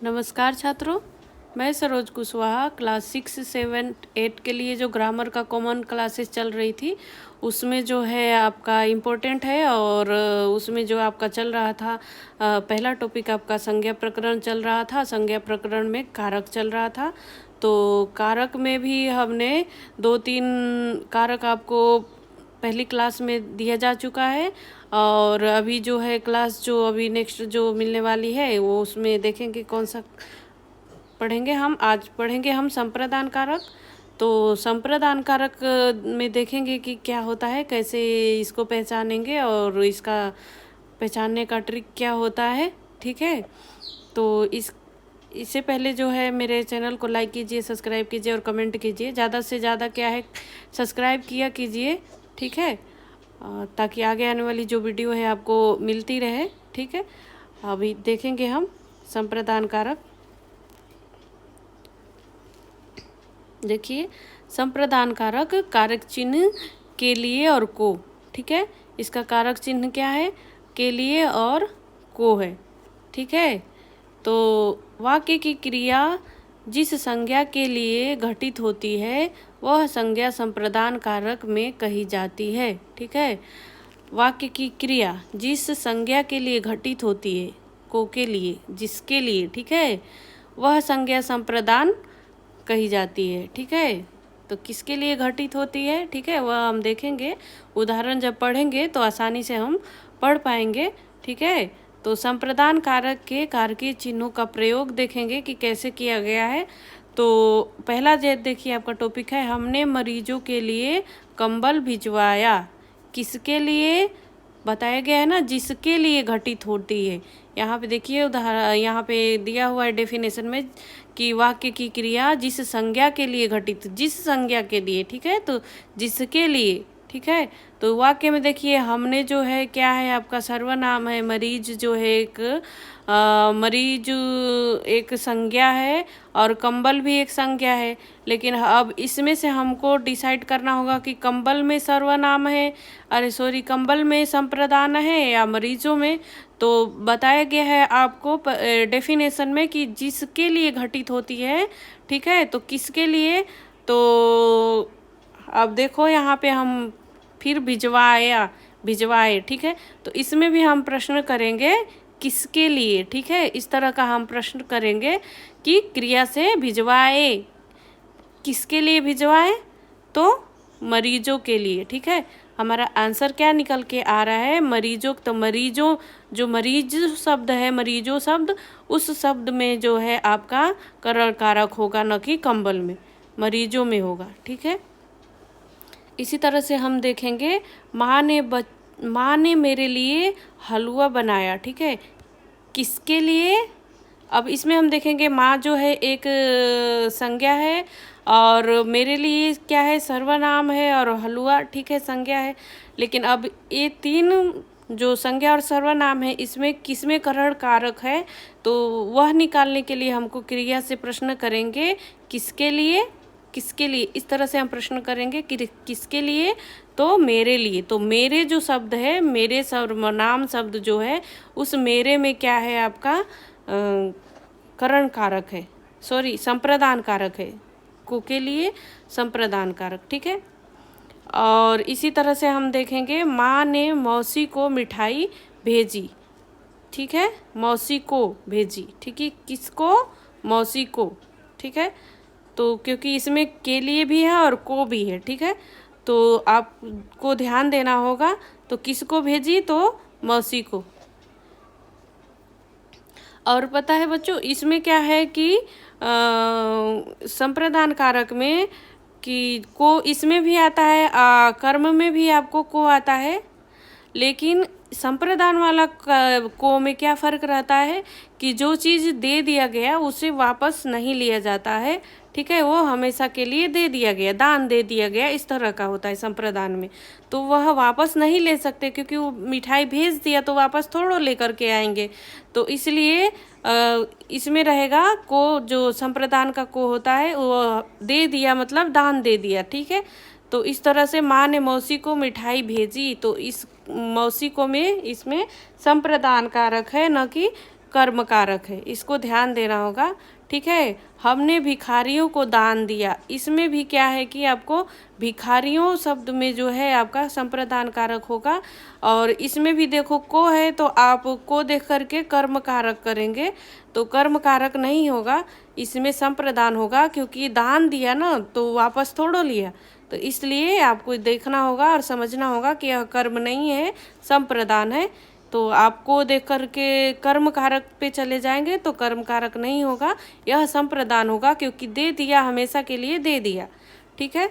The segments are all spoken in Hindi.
नमस्कार छात्रों, मैं सरोज कुशवाहा क्लास 6, 7, 8 के लिए जो ग्रामर का कॉमन क्लासेस चल रही थी उसमें जो है आपका इम्पोर्टेंट है। और उसमें जो आपका चल रहा था पहला टॉपिक आपका संज्ञा प्रकरण चल रहा था। संज्ञा प्रकरण में कारक चल रहा था। तो कारक में भी हमने 2-3 कारक आपको पहली क्लास में दिया जा चुका है। और अभी जो है क्लास जो अभी नेक्स्ट जो मिलने वाली है वो उसमें देखेंगे कौन सा पढ़ेंगे हम। आज पढ़ेंगे हम संप्रदान कारक। तो संप्रदान कारक में देखेंगे कि क्या होता है, कैसे इसको पहचानेंगे और इसका पहचानने का ट्रिक क्या होता है। ठीक है, तो इससे पहले जो है मेरे चैनल को लाइक कीजिए, सब्सक्राइब कीजिए और कमेंट कीजिए। ज़्यादा से ज़्यादा क्या है सब्सक्राइब किया कीजिए, ठीक है, ताकि आगे आने वाली जो वीडियो है आपको मिलती रहे। ठीक है, अभी देखेंगे हम संप्रदान कारक। देखिए, संप्रदान कारक कारक चिन्ह के लिए और को। ठीक है, इसका कारक चिन्ह क्या है, के लिए और को है। ठीक है, तो वाक्य की क्रिया जिस संज्ञा के लिए घटित होती है वह संज्ञा संप्रदान कारक में कही जाती है। ठीक है, वाक्य की क्रिया जिस संज्ञा के लिए घटित होती है, को के लिए, जिसके लिए, ठीक है, वह संज्ञा संप्रदान कही जाती है। ठीक है, तो किसके लिए घटित होती है, ठीक है, वह हम देखेंगे। उदाहरण जब पढ़ेंगे तो आसानी से हम पढ़ पाएंगे। ठीक है, तो संप्रदान कारक के कारकीय चिन्हों का प्रयोग देखेंगे कि कैसे किया गया है। तो पहला देखिए आपका टॉपिक है, हमने मरीजों के लिए कंबल भिजवाया। किसके लिए बताया गया है ना, जिसके लिए घटित होती है। यहाँ पे देखिए उदाहरण, यहाँ पे दिया हुआ है डेफिनेशन में कि वाक्य की क्रिया जिस संज्ञा के लिए घटित, जिस संज्ञा के लिए, ठीक है, तो जिसके लिए। ठीक है, तो वाक्य में देखिए हमने जो है क्या है, आपका सर्वनाम है, मरीज जो है एक मरीज एक संज्ञा है और कंबल भी एक संज्ञा है। लेकिन अब इसमें से हमको डिसाइड करना होगा कि कंबल में सर्वनाम है, अरे सॉरी, कंबल में संप्रदान है या मरीजों में। तो बताया गया है आपको डेफिनेशन में कि जिसके लिए घटित होती है। ठीक है, तो किसके लिए, तो अब देखो यहाँ पे हम फिर भिजवाए। ठीक है, तो इसमें भी हम प्रश्न करेंगे किसके लिए। ठीक है, इस तरह का हम प्रश्न करेंगे कि क्रिया से भिजवाए, किसके लिए भिजवाए, तो मरीजों के लिए। ठीक है, हमारा आंसर क्या निकल के आ रहा है, मरीजों। तो मरीजों, जो मरीज शब्द है, मरीजों शब्द, उस शब्द में जो है आपका करण कारक होगा, न कि कंबल में, मरीजों में होगा। ठीक है, इसी तरह से हम देखेंगे माँ ने मेरे लिए हलवा बनाया। ठीक है, किसके लिए, अब इसमें हम देखेंगे माँ जो है एक संज्ञा है और मेरे लिए क्या है, सर्वनाम है, और हलवा, ठीक है, संज्ञा है। लेकिन अब ये तीन जो संज्ञा और सर्वनाम है इसमें किसमें करण कारक है, तो वह निकालने के लिए हमको क्रिया से प्रश्न करेंगे किसके लिए, किसके लिए, इस तरह से हम प्रश्न करेंगे कि किसके लिए, तो मेरे लिए। तो मेरे जो शब्द है, मेरे सर्वनाम शब्द जो है, उस मेरे में क्या है आपका करण कारक है, सॉरी, संप्रदान कारक है, को के लिए संप्रदान कारक। ठीक है, और इसी तरह से हम देखेंगे माँ ने मौसी को मिठाई भेजी। ठीक है, मौसी को भेजी, ठीक है, किसको, मौसी को। ठीक है, तो क्योंकि इसमें के लिए भी है और को भी है। ठीक है, तो आपको ध्यान देना होगा। तो किसको भेजी, तो मौसी को। और पता है बच्चों, इसमें क्या है कि संप्रदान कारक में कि को इसमें भी आता है, कर्म में भी आपको को आता है। लेकिन संप्रदान वाला को में क्या फ़र्क रहता है कि जो चीज़ दे दिया गया उसे वापस नहीं लिया जाता है। ठीक है, वो हमेशा के लिए दे दिया गया, दान दे दिया गया, इस तरह का होता है संप्रदान में। तो वह वापस नहीं ले सकते क्योंकि वो मिठाई भेज दिया तो वापस थोड़ो लेकर के आएंगे। तो इसलिए इसमें रहेगा को, जो संप्रदान का को होता है वो दे दिया मतलब दान दे दिया। ठीक है, तो इस तरह से माँ ने मौसी को मिठाई भेजी, तो इस मौसी को में इसमें संप्रदान कारक है, न कि कर्म कारक है, इसको ध्यान देना होगा। ठीक है, हमने भिखारियों को दान दिया, इसमें भी क्या है कि आपको भिखारियों शब्द में जो है आपका संप्रदान कारक होगा। और इसमें भी देखो को है तो आप को देख करके कर्म कारक करेंगे तो कर्म कारक नहीं होगा, इसमें संप्रदान होगा, क्योंकि दान दिया ना तो वापस थोड़ो लिया, तो इसलिए आपको देखना होगा और समझना होगा कि यह कर्म नहीं है, संप्रदान है। तो आपको देख करके कर्म कारक पे चले जाएंगे तो कर्म कारक नहीं होगा, यह संप्रदान होगा, क्योंकि दे दिया हमेशा के लिए दे दिया। ठीक है,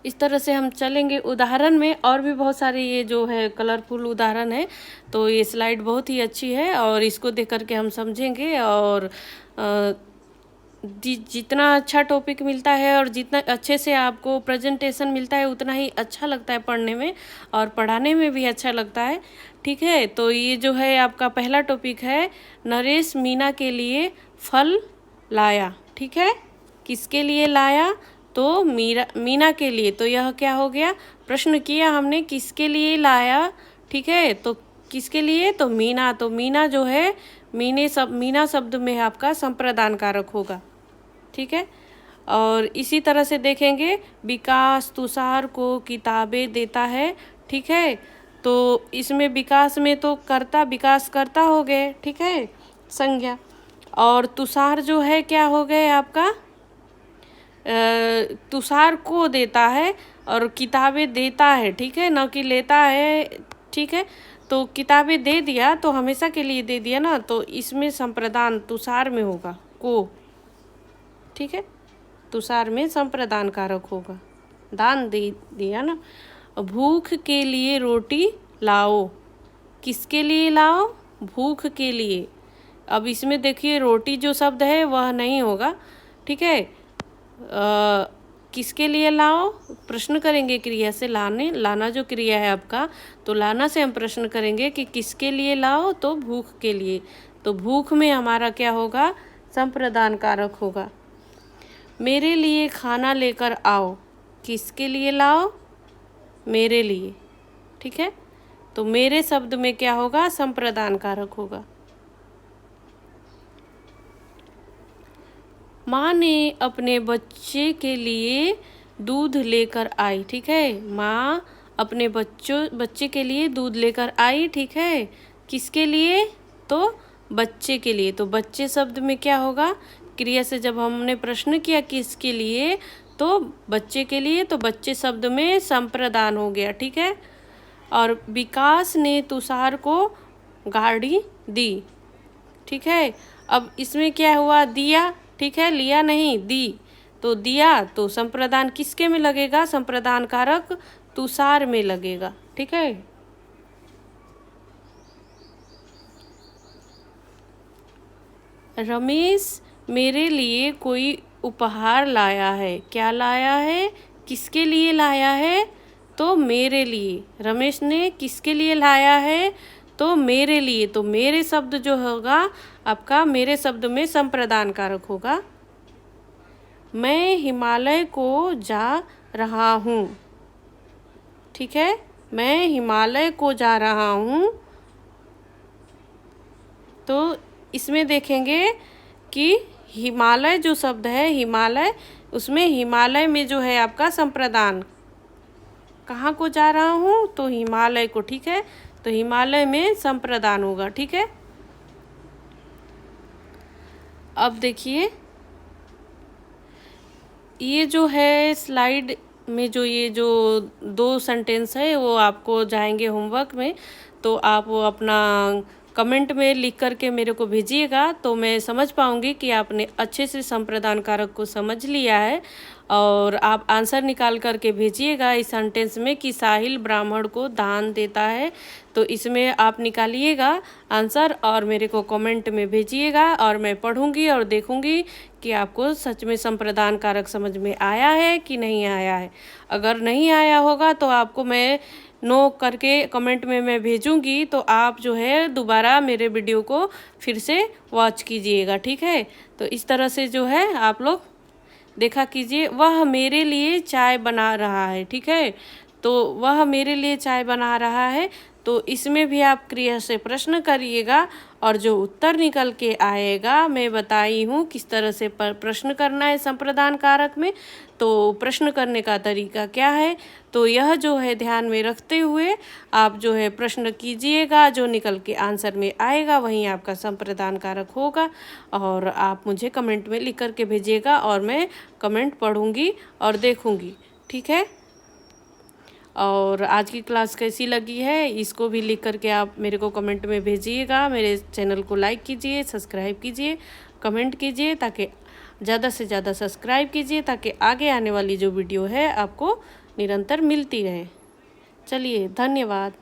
इस तरह से हम चलेंगे उदाहरण में। और भी बहुत सारे ये जो है कलरफुल उदाहरण है, तो ये स्लाइड बहुत ही अच्छी है और इसको देख करके हम समझेंगे। और जितना अच्छा टॉपिक मिलता है और जितना अच्छे से आपको प्रेजेंटेशन मिलता है उतना ही अच्छा लगता है पढ़ने में और पढ़ाने में भी अच्छा लगता है। ठीक है, तो ये जो है आपका पहला टॉपिक है, नरेश मीना के लिए फल लाया। ठीक है, किसके लिए लाया? तो मीना के लिए। तो यह क्या हो गया, प्रश्न किया हमने किसके लिए लाया। ठीक है, तो किसके लिए? तो मीना। तो मीना जो है मीना शब्द में आपका संप्रदान कारक होगा। ठीक है, और इसी तरह से देखेंगे, विकास तुषार को किताबें देता है। ठीक है, तो इसमें विकास में तो कर्ता विकास करता हो गए। ठीक है, संज्ञा। और तुषार जो है क्या हो गए आपका, तुषार को देता है और किताबें देता है। ठीक है, न कि लेता है। ठीक है, तो किताबें दे दिया तो हमेशा के लिए दे दिया ना, तो इसमें संप्रदान तुषार में होगा को। ठीक है, तुषार में संप्रदान कारक होगा, दान दे दिया ना। भूख के लिए रोटी लाओ, किसके लिए लाओ? भूख के लिए। अब इसमें देखिए रोटी जो शब्द है वह नहीं होगा। ठीक है, किसके लिए लाओ प्रश्न करेंगे क्रिया से, लाना जो क्रिया है आपका, तो लाना से हम प्रश्न करेंगे कि किसके लिए लाओ, तो भूख के लिए। तो भूख में हमारा क्या होगा, संप्रदान कारक होगा। मेरे लिए खाना लेकर आओ, किसके लिए लाओ? मेरे लिए। ठीक है, तो मेरे शब्द में क्या होगा, संप्रदान कारक होगा। माँ ने अपने बच्चे के लिए दूध लेकर आई। ठीक है, माँ अपने बच्चे के लिए दूध लेकर आई। ठीक है, किसके लिए? तो बच्चे के लिए। तो बच्चे शब्द में क्या होगा, क्रिया से जब हमने प्रश्न किया किसके लिए, तो बच्चे के लिए, तो बच्चे शब्द में संप्रदान हो गया। ठीक है, और विकास ने तुषार को गाड़ी दी। ठीक है, अब इसमें क्या हुआ, दिया। ठीक है, लिया नहीं, दी। तो दिया तो संप्रदान किसके में लगेगा, संप्रदान कारक तुषार में लगेगा। ठीक है, रमेश मेरे लिए कोई उपहार लाया है। क्या लाया है, किसके लिए लाया है? तो मेरे लिए। रमेश ने किसके लिए लाया है? तो मेरे लिए। तो मेरे शब्द जो होगा आपका, मेरे शब्द में संप्रदान कारक होगा। मैं हिमालय को जा रहा हूँ। ठीक है, मैं हिमालय को जा रहा हूँ। तो इसमें देखेंगे कि हिमालय जो शब्द है, हिमालय, उसमें हिमालय में जो है आपका संप्रदान, कहाँ को जा रहा हूँ, तो हिमालय को। ठीक है, तो हिमालय में संप्रदान होगा। ठीक है, अब देखिए ये जो है स्लाइड में जो ये जो 2 सेंटेंस है वो आपको जाएंगे होमवर्क में, तो आप वो अपना कमेंट में लिख करके मेरे को भेजिएगा, तो मैं समझ पाऊँगी कि आपने अच्छे से संप्रदान कारक को समझ लिया है। और आप आंसर निकाल करके भेजिएगा इस सेंटेंस में कि साहिल ब्राह्मण को दान देता है। तो इसमें आप निकालिएगा आंसर और मेरे को कमेंट में भेजिएगा, और मैं पढ़ूंगी और देखूंगी कि आपको सच में संप्रदान कारक समझ में आया है कि नहीं आया है। अगर नहीं आया होगा तो आपको मैं नो करके कमेंट में मैं भेजूंगी, तो आप जो है दोबारा मेरे वीडियो को फिर से वॉच कीजिएगा। ठीक है, तो इस तरह से जो है आप लोग देखा कीजिए। वह मेरे लिए चाय बना रहा है। ठीक है, तो वह मेरे लिए चाय बना रहा है, तो इसमें भी आप क्रिया से प्रश्न करिएगा और जो उत्तर निकल के आएगा, मैं बताई हूँ किस तरह से प्रश्न करना है संप्रदान कारक में। तो प्रश्न करने का तरीका क्या है, तो यह जो है ध्यान में रखते हुए आप जो है प्रश्न कीजिएगा, जो निकल के आंसर में आएगा वहीं आपका संप्रदान कारक होगा। और आप मुझे कमेंट में लिख कर के भेजिएगा और मैं कमेंट पढ़ूंगी और देखूंगी, ठीक है। और आज की क्लास कैसी लगी है इसको भी लिख करके आप मेरे को कमेंट में भेजिएगा। मेरे चैनल को लाइक कीजिए, सब्सक्राइब कीजिए, कमेंट कीजिए, ताकि ज़्यादा से ज़्यादा सब्सक्राइब कीजिए, ताकि आगे आने वाली जो वीडियो है आपको निरंतर मिलती रहे। चलिए, धन्यवाद।